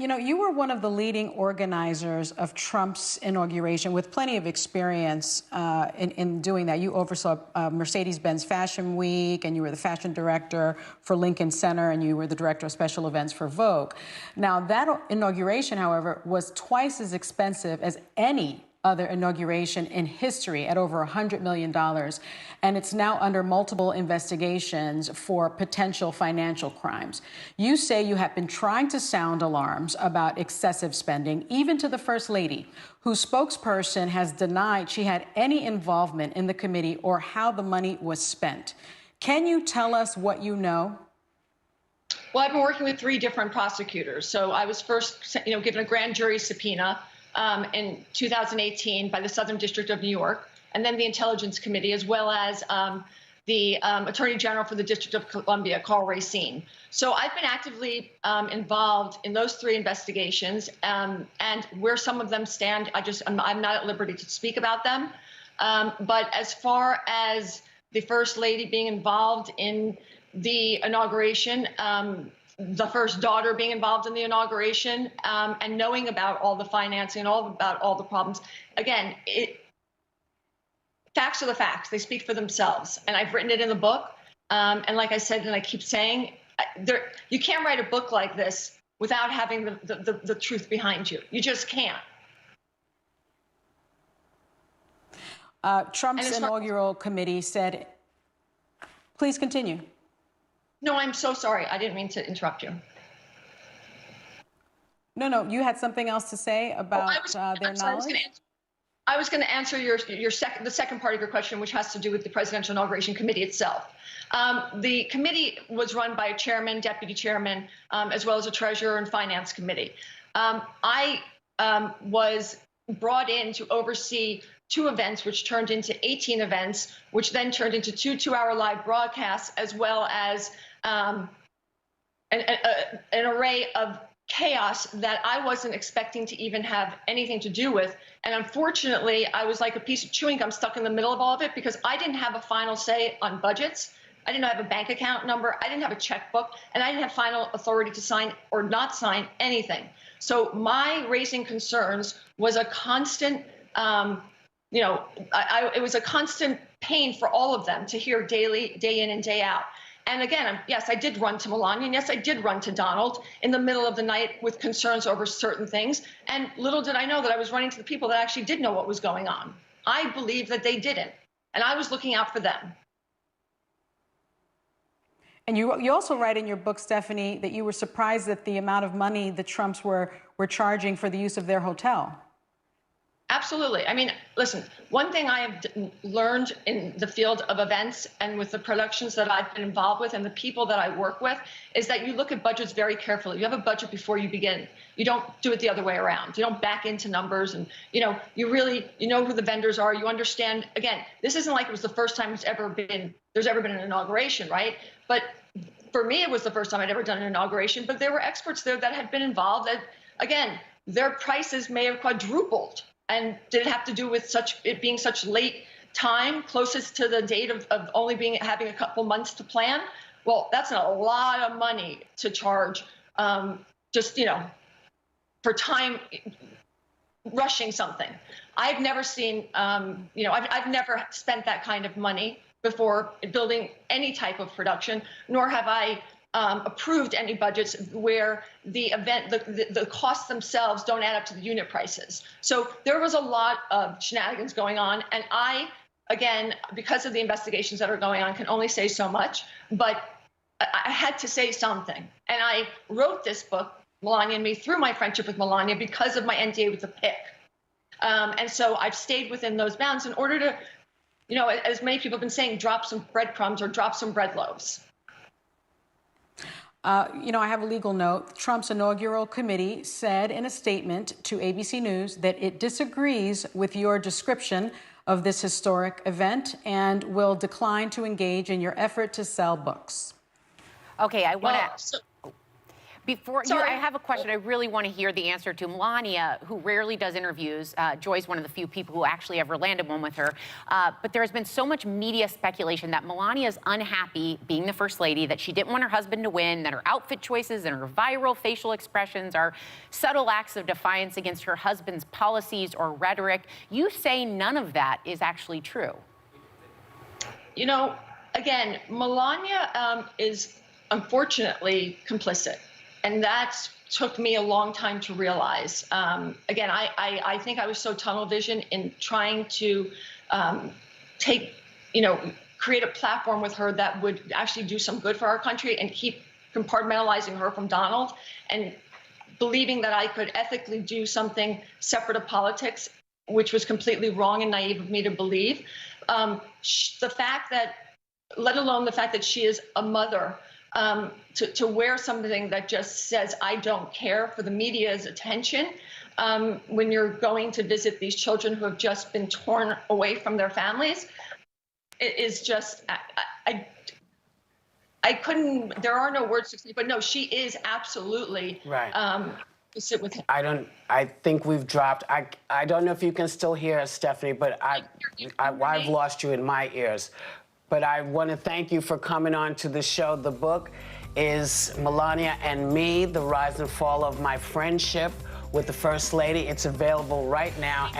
You know, you were one of the leading organizers of Trump's inauguration with plenty of experience in doing that. You oversaw Mercedes-Benz Fashion Week, and you were the fashion director for Lincoln Center, and you were the director of special events for Vogue. Now, that inauguration, however, was twice as expensive as any other inauguration in history at over $100 million. And it's now under multiple investigations for potential financial crimes. You say you have been trying to sound alarms about excessive spending, even to the First Lady, whose spokesperson has denied she had any involvement in the committee or how the money was spent. Can you tell us what you know? Well, I've been working with 3 different prosecutors. So I was first, given a grand jury subpoena in 2018 by the Southern District of New York, and then the Intelligence Committee, as well as the Attorney General for the District of Columbia, Carl Racine. So I've been actively involved in those 3 investigations, and where some of them stand, I'm not at liberty to speak about them. But as far as the First Lady being involved in the inauguration, the first daughter being involved in the inauguration, and knowing about all the financing and about all the problems. Again, facts are the facts. They speak for themselves. And I've written it in the book. And like I said, and I keep saying, you can't write a book like this without having the truth behind you. You just can't. Trump's inaugural committee said, please continue. No, I'm so sorry. I didn't mean to interrupt you. No, you had something else to say about their knowledge? I was going to answer the second part of your question, which has to do with the Presidential Inauguration Committee itself. The committee was run by a chairman, deputy chairman, as well as a treasurer and finance committee. I was brought in to oversee 2 events, which turned into 18 events, which then turned into 2 two-hour live broadcasts, as well as an array of chaos that I wasn't expecting to even have anything to do with. And unfortunately, I was like a piece of chewing gum stuck in the middle of all of it, because I didn't have a final say on budgets. I didn't have a bank account number. I didn't have a checkbook, and I didn't have final authority to sign or not sign anything. So my raising concerns was a constant, it was a constant pain for all of them to hear daily, day in and day out. And again, yes, I did run to Melania, and yes, I did run to Donald in the middle of the night with concerns over certain things. And little did I know that I was running to the people that actually did know what was going on. I believe that they didn't, and I was looking out for them. And you also write in your book, Stephanie, that you were surprised at the amount of money the Trumps were charging for the use of their hotel. Absolutely. I mean, listen, one thing I have learned in the field of events and with the productions that I've been involved with and the people that I work with is that you look at budgets very carefully. You have a budget before you begin. You don't do it the other way around. You don't back into numbers, and you know who the vendors are. You understand. Again, this isn't like it was the first time there's ever been an inauguration, right? But for me, it was the first time I'd ever done an inauguration. But there were experts there that had been involved. That again, their prices may have quadrupled. And did it have to do with it being such late time, closest to the date of only having a couple months to plan? Well, that's a lot of money to charge for time rushing something. I've never seen, I've never spent that kind of money before building any type of production, nor have I approved any budgets where the costs themselves don't add up to the unit prices. So there was a lot of shenanigans going on. And I, again, because of the investigations that are going on, can only say so much. But I had to say something. And I wrote this book, Melania and Me, through my friendship with Melania because of my NDA with the PIC. And so I've stayed within those bounds in order to, as many people have been saying, drop some breadcrumbs or drop some bread loaves. I have a legal note. Trump's inaugural committee said in a statement to ABC News that it disagrees with your description of this historic event and will decline to engage in your effort to sell books. Okay, I want to... Before you, I have a question I really want to hear the answer to. Melania, who rarely does interviews, Joy's one of the few people who actually ever landed one with her. But there has been so much media speculation that Melania is unhappy being the first lady, that she didn't want her husband to win, that her outfit choices and her viral facial expressions are subtle acts of defiance against her husband's policies or rhetoric. You say none of that is actually true. You know, again, Melania is unfortunately complicit. And that took me a long time to realize. Again, I think I was so tunnel vision in trying to create a platform with her that would actually do some good for our country and keep compartmentalizing her from Donald, and believing that I could ethically do something separate of politics, which was completely wrong and naive of me to believe. The fact that, let alone the fact that she is a mother, to wear something that just says, I don't care, for the media's attention, when you're going to visit these children who have just been torn away from their families, it is just, I couldn't, there are no words to say, but no, she is absolutely right. To sit with him. I think we've dropped, I don't know if you can still hear us, Stephanie, but I've lost you in my ears. But I want to thank you for coming on to the show. The book is Melania and Me, The Rise and Fall of My Friendship with the First Lady. It's available right now.